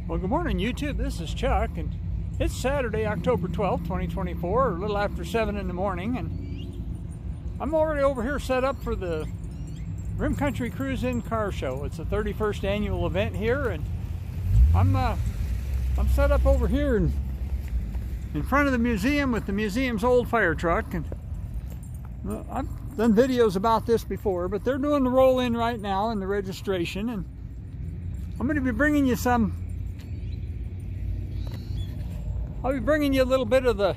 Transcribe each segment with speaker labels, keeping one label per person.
Speaker 1: Well, good morning, YouTube. This is Chuck, and it's Saturday, October 12th, 2024, a little after 7 in the morning, and I'm already over here set up for the Rim Country Cruise-In Car Show. It's the 31st annual event here, and I'm set up over here in front of the museum with the museum's old fire truck, and I've done videos about this before, but they're doing the roll-in right now and the registration, and I'm going to be bringing you I'll be bringing you a little bit of the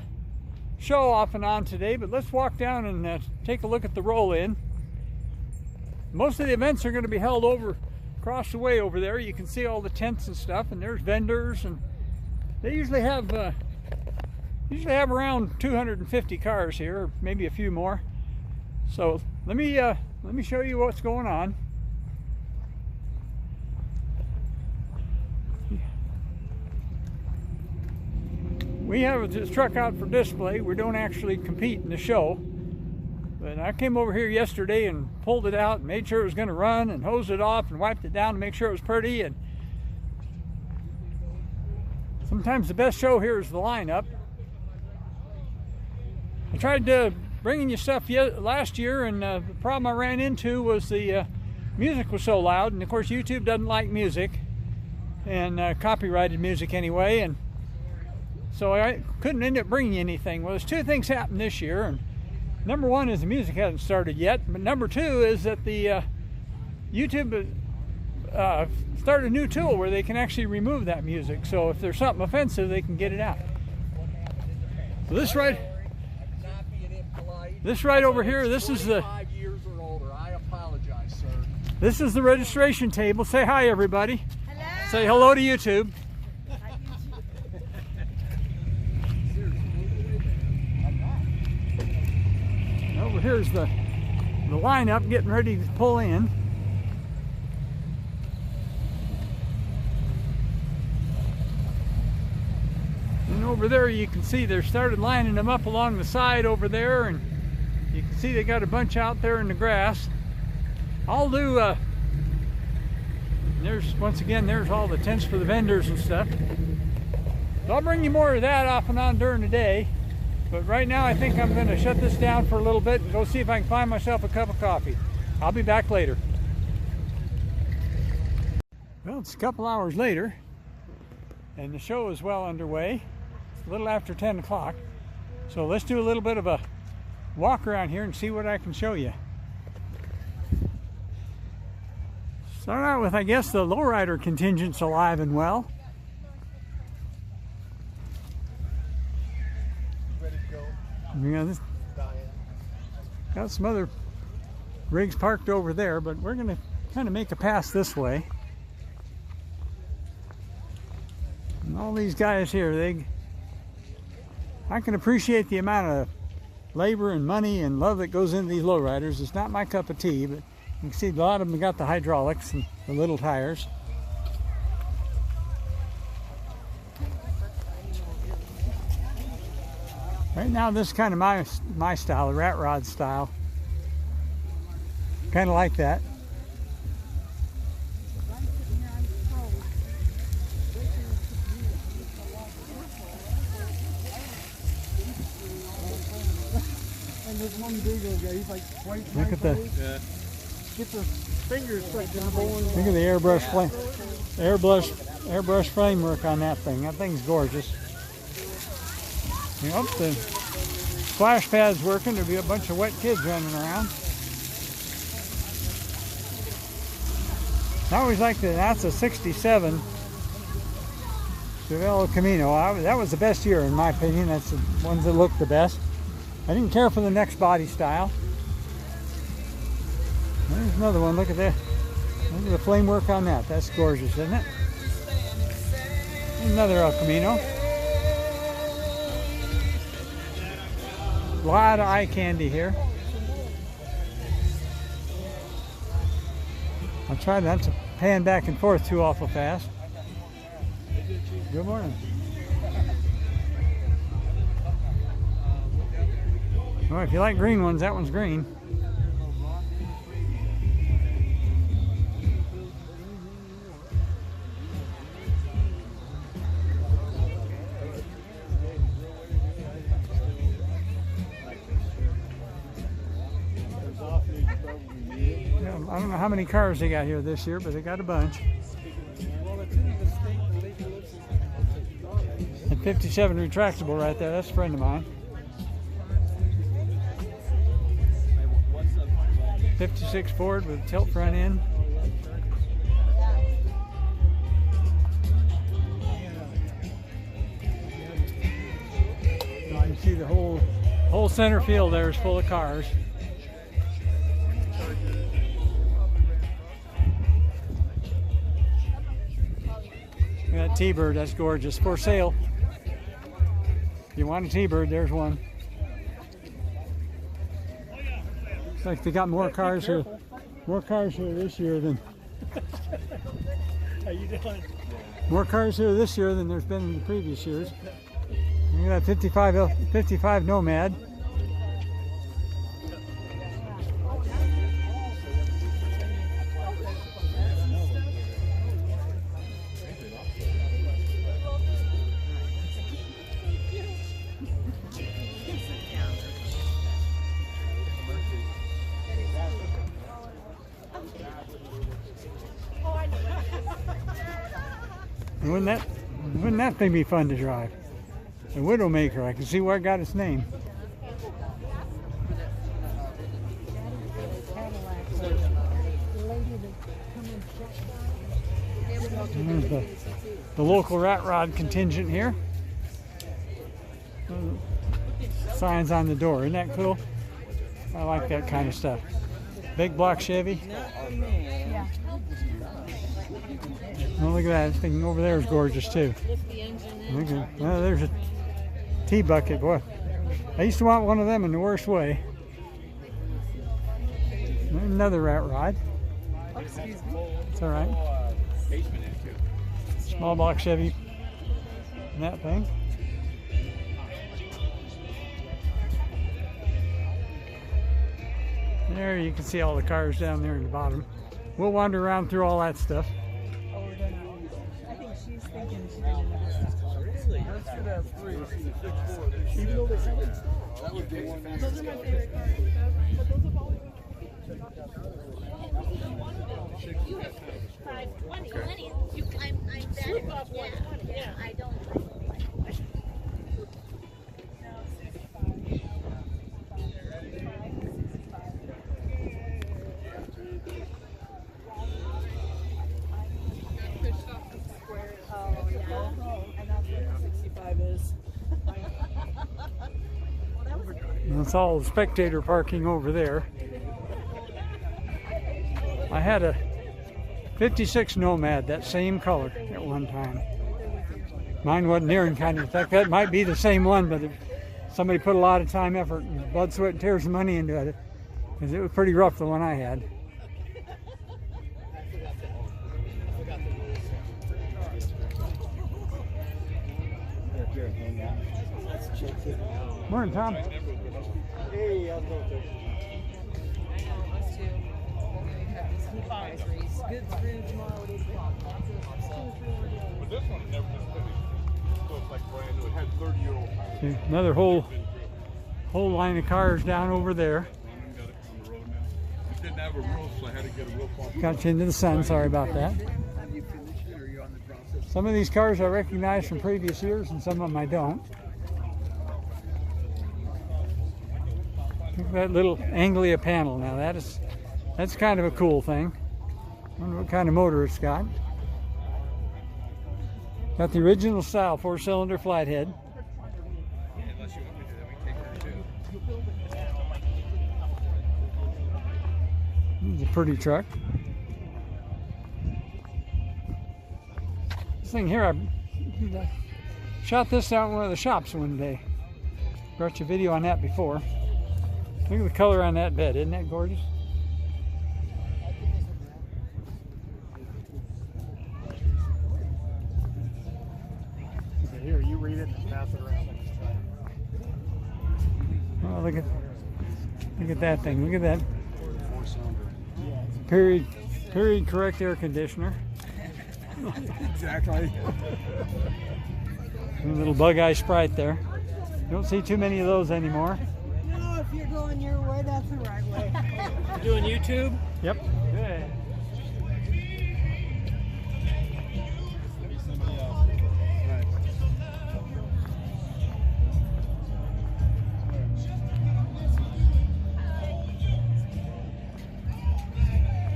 Speaker 1: show off and on today, but let's walk down and take a look at the roll-in. Most of the events are going to be held over across the way over there. You can see all the tents and stuff, and there's vendors, and they usually have around 250 cars here, or maybe a few more. So let me show you what's going on. We have this truck out for display. We don't actually compete in the show. But I came over here yesterday and pulled it out and made sure it was going to run and hosed it off and wiped it down to make sure it was pretty. And sometimes the best show here is the lineup. I tried bringing you stuff last year, and the problem I ran into was the music was so loud. And of course YouTube doesn't like music, and copyrighted music anyway. And so I couldn't end up bringing you anything. Well, there's two things happened this year, and number one is the music hasn't started yet, but number two is that the YouTube started a new tool where they can actually remove that music. So if there's something offensive, they can get it out. So this right over here, this is the
Speaker 2: 5 years or older. I apologize, sir.
Speaker 1: This is the registration table. Say hi, everybody.
Speaker 3: Hello.
Speaker 1: Say hello to YouTube. Over here's the lineup getting ready to pull in. And over there you can see they started lining them up along the side over there, and you can see they got a bunch out there in the grass. I'll do once again there's all the tents for the vendors and stuff. So I'll bring you more of that off and on during the day. But right now I think I'm going to shut this down for a little bit and go see if I can find myself a cup of coffee. I'll be back later. Well, it's a couple hours later, and the show is well underway. It's a little after 10 o'clock. So let's do a little bit of a walk around here and see what I can show you. Start out with, I guess, the lowrider contingent's alive and well. Yeah, this got some other rigs parked over there, but we're going to kind of make a pass this way. And all these guys here, I can appreciate the amount of labor and money and love that goes into these lowriders. It's not my cup of tea, but you can see a lot of them got the hydraulics and the little tires. Right now, this is kind of my style, the rat rod style. Kind of like that.
Speaker 2: And there's one big old guy, he's like quite
Speaker 1: Look at the
Speaker 2: get the fingers stuck in the bowl.
Speaker 1: Look at the airbrush framework on that thing. That thing's gorgeous. Yep, the splash pad's working. There'll be a bunch of wet kids running around. I always like that. That's a 67 Chevelle Camino. That was the best year in my opinion. That's the ones that look the best. I didn't care for the next body style. There's another one. Look at that. Look at the flame work on that. That's gorgeous, isn't it? Another El Camino. A lot of eye candy here. I'll try not to pan back and forth too awful fast. Good morning. Well, if you like green ones, that one's green. I don't know how many cars they got here this year, but they got a bunch.
Speaker 2: Well, it's in the state the lady lives in.
Speaker 1: And 57 retractable right there. That's a friend of mine. 56 Ford with tilt front end. You can see the whole center field there is full of cars. That T-Bird, that's gorgeous. For sale. If you want a T-Bird, there's one. Looks like they got more cars here. More cars here this year than.
Speaker 2: How you doing?
Speaker 1: More cars here this year than there's been in the previous years. Look at that 55 Nomad. Wouldn't that thing be fun to drive? The Widowmaker, I can see where it got its name. There's the local rat rod contingent here. Signs on the door, isn't that cool? I like that kind of stuff. Big block Chevy. Oh, look at that. This thing over there is gorgeous too. Look at, well, there's a T-bucket. Boy, I used to want one of them in the worst way. There's another rat rod. It's all right. Small block Chevy. And that thing. There you can see all the cars down there in the bottom. We'll wander around through all that stuff.
Speaker 3: I think she's thinking she's doing it.
Speaker 2: That's gonna have 3. Even though they sell it, that would be one.
Speaker 3: Those are my favorite cars. But those have all
Speaker 4: 520. I'm bad. Yeah, I don't like.
Speaker 3: Oh, yeah. And that's what the 65 is.
Speaker 1: That's all the spectator parking over there. I had a 56 Nomad, that same color at one time. Mine wasn't near in kind of, in fact, that might be the same one, but somebody put a lot of time, effort, and blood, sweat, and tears of money into it. Because it was pretty rough, the one I had. Morning, Tom.
Speaker 2: Hey, how's it going, sir?
Speaker 3: Us too. We have these advisories. Good through tomorrow. It is
Speaker 5: But this one never been finished. So it's like brand new. It had 30-year-old tires.
Speaker 1: Another whole line of cars down over there.
Speaker 5: Got it on the road now. It didn't have a roof, so I had to get a roof on.
Speaker 1: Got you into the sun, sorry about that.
Speaker 2: Have you finished it or are you on the process?
Speaker 1: Some of these cars I recognize from previous years and some of them I don't. Look at that little Anglia panel now. That's kind of a cool thing. I wonder what kind of motor it's got. Got the original style 4-cylinder flathead.
Speaker 5: Unless you want me to, then we take her too.
Speaker 1: It's a pretty truck. This thing here, I shot this out in one of the shops one day. Brought you a video on that before. Look at the color on that bed, isn't that gorgeous?
Speaker 2: Here, you read it and pass it around.
Speaker 1: Oh, look at that thing. Look at that
Speaker 2: 4-cylinder.
Speaker 1: period correct air conditioner.
Speaker 2: Exactly.
Speaker 1: A little bug eye Sprite there. You don't see too many of those anymore.
Speaker 3: No, if you're going your way, that's the right way.
Speaker 2: You doing YouTube?
Speaker 1: Yep.
Speaker 2: Good.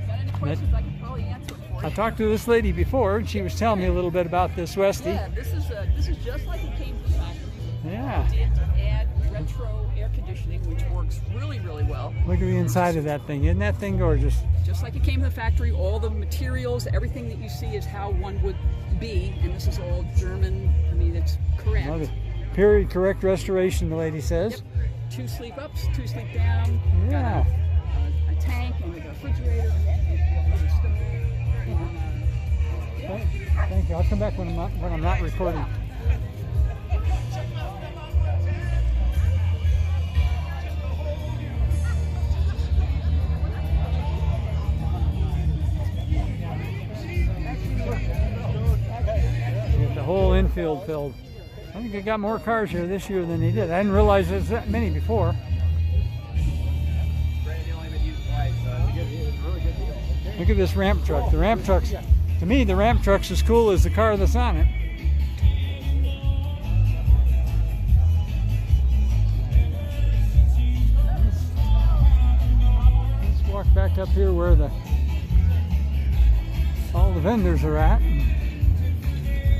Speaker 3: Got any questions? I can probably answer it for
Speaker 1: I
Speaker 3: you.
Speaker 1: talked to this lady before, and she was telling me a little bit about this Westie.
Speaker 3: Yeah, this is just like it came from the factory.
Speaker 1: Yeah.
Speaker 3: We did add retro air conditioning, which works really, really well.
Speaker 1: Look at the inside of that thing. Isn't that thing gorgeous?
Speaker 3: Just like it came from the factory, all the materials, everything that you see is how one would be, and this is all German. I mean, it's correct.
Speaker 1: Another period correct restoration, the lady says.
Speaker 3: Yep. 2 sleep ups, 2 sleep down.
Speaker 1: Yeah.
Speaker 3: Got a tank and a refrigerator. And a stove.
Speaker 1: Thank you. I'll come back when I'm not recording. Get the whole infield filled. I think they got more cars here this year than they did. I didn't realize there's that many before. Look at this ramp truck. The ramp truck's, to me, the ramp truck's as cool as the car that's on it. Let's walk back up here where all the vendors are at.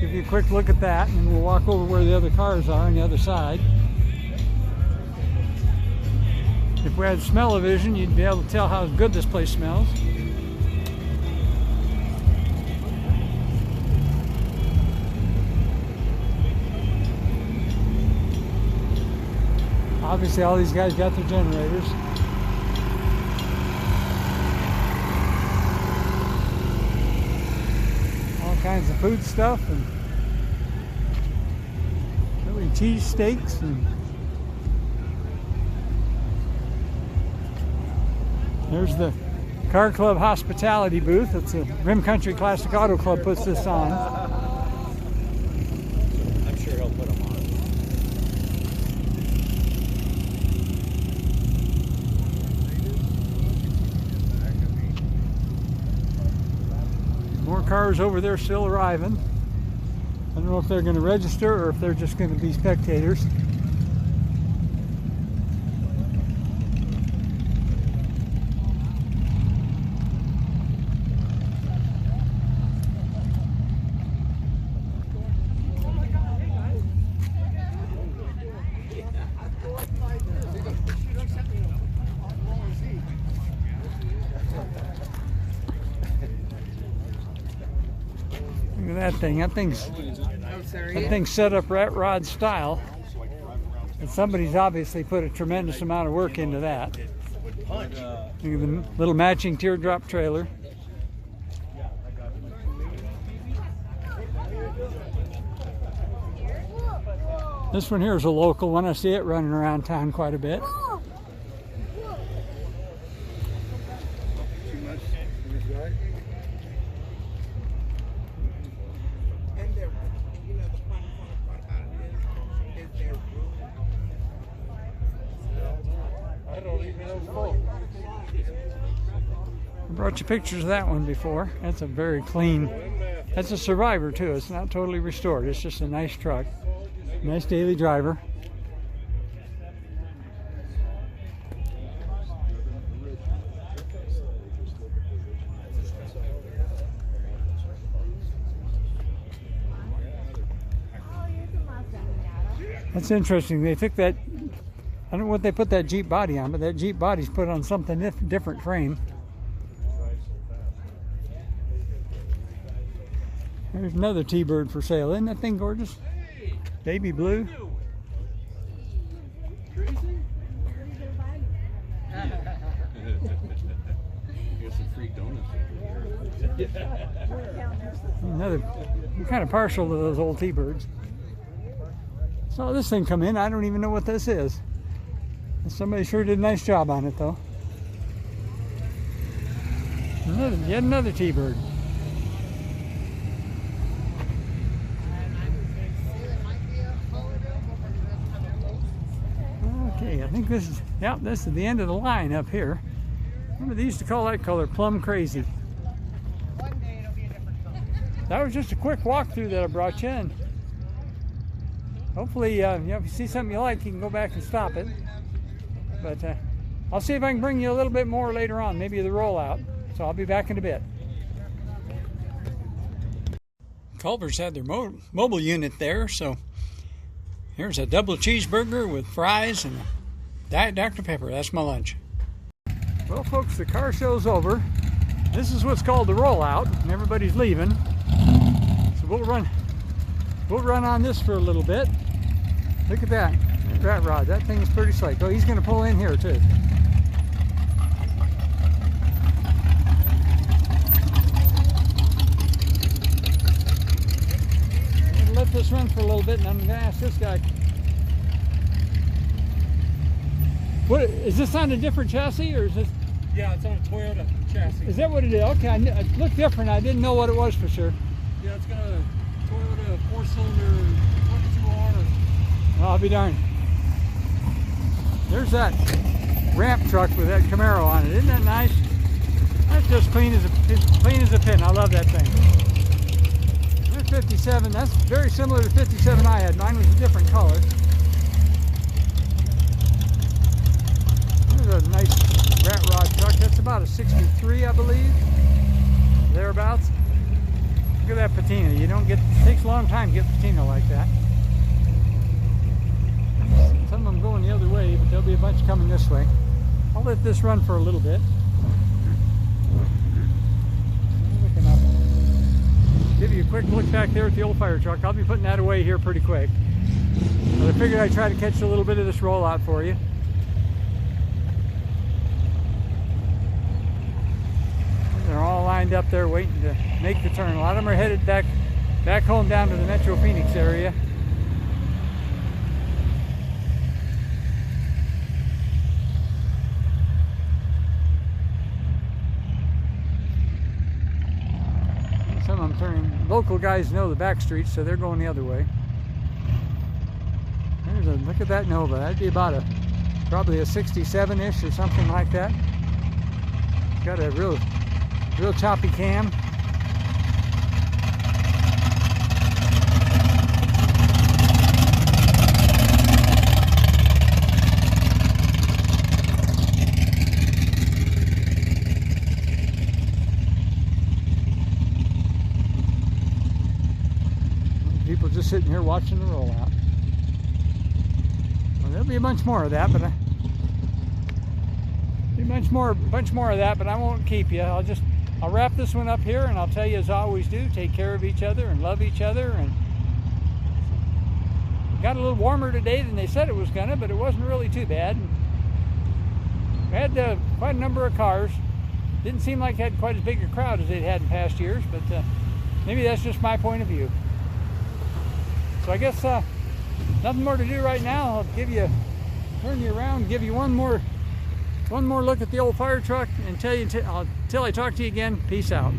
Speaker 1: Give you a quick look at that, and then we'll walk over where the other cars are on the other side. If we had smell-o-vision, you'd be able to tell how good this place smells. Obviously, all these guys got their generators. All kinds of food stuff and Philly cheese steaks and there's the Car Club hospitality booth. It's a Rim Country Classic Auto Club puts this on.
Speaker 2: I'm sure he'll put them on.
Speaker 1: More cars over there still arriving. I don't know if they're going to register or if they're just going to be spectators. Look at that thing. That thing's set up rat rod style. And somebody's obviously put a tremendous amount of work into that. Look at the little matching teardrop trailer. This one here is a local one. I see it running around town quite a bit. I brought you pictures of that one before. That's a very clean, that's a Survivor too. It's not totally restored. It's just a nice truck. Nice daily driver. That's interesting. They took that, I don't know what they put that Jeep body on, but that Jeep body's put on something different frame. There's another T-Bird for sale. Isn't that thing gorgeous? Baby blue.
Speaker 2: Here's some free donuts.
Speaker 1: Another, I'm kind of partial to those old T-Birds. Saw this thing come in. I don't even know what this is. Somebody sure did a nice job on it though. Yet another T-Bird. Okay, I think this is, yep, this is the end of the line up here. Remember they used to call that color plum crazy. That was just a quick walkthrough that I brought you in. Hopefully, if you see something you like, you can go back and stop it. But I'll see if I can bring you a little bit more later on, maybe the rollout. So I'll be back in a bit. Culver's had their mobile unit there, so here's a double cheeseburger with fries and a Diet Dr. Pepper. That's my lunch. Well, folks, the car show's over. This is what's called the rollout, and everybody's leaving. So we'll run on this for a little bit. Look at that rat rod. That thing is pretty slick. Oh, he's going to pull in here too. I'm going to let this run for a little bit, and I'm going to ask this guy. What is this on a different chassis, or is this?
Speaker 2: Yeah, it's on a Toyota chassis.
Speaker 1: Is that what it is? Okay, it looked different. I didn't know what it was for sure.
Speaker 2: Yeah, it's got a Toyota 4-cylinder 22R.
Speaker 1: Oh, I'll be darned. There's that ramp truck with that Camaro on it. Isn't that nice? That's just clean as a pin. I love that thing. That 57, that's very similar to the 57 I had. Mine was a different color. There's a nice rat rod truck. That's about a 63, I believe. Thereabouts. Look at that patina. You don't get, it takes a long time to get patina like that. Some of them going the other way, but there'll be a bunch coming this way. I'll let this run for a little bit. Looking up. Give you a quick look back there at the old fire truck. I'll be putting that away here pretty quick. But I figured I'd try to catch a little bit of this rollout for you. They're all lined up there waiting to make the turn. A lot of them are headed back home down to the Metro Phoenix area. Some of them turning. Local guys know the back streets, so they're going the other way. There's a look at that Nova. That'd be about probably a 67-ish or something like that. Got a real choppy cam. People just sitting here watching the rollout. Well, there'll be a bunch more of that, but bunch more of that, but I won't keep you. I'll wrap this one up here, and I'll tell you as I always do, take care of each other and love each other. And it got a little warmer today than they said it was gonna, but it wasn't really too bad. We had quite a number of cars. Didn't seem like it had quite as big a crowd as they'd had in past years, but maybe that's just my point of view. So I guess nothing more to do right now. I'll turn you around, give you one more look at the old fire truck, and tell you until I talk to you again. Peace out.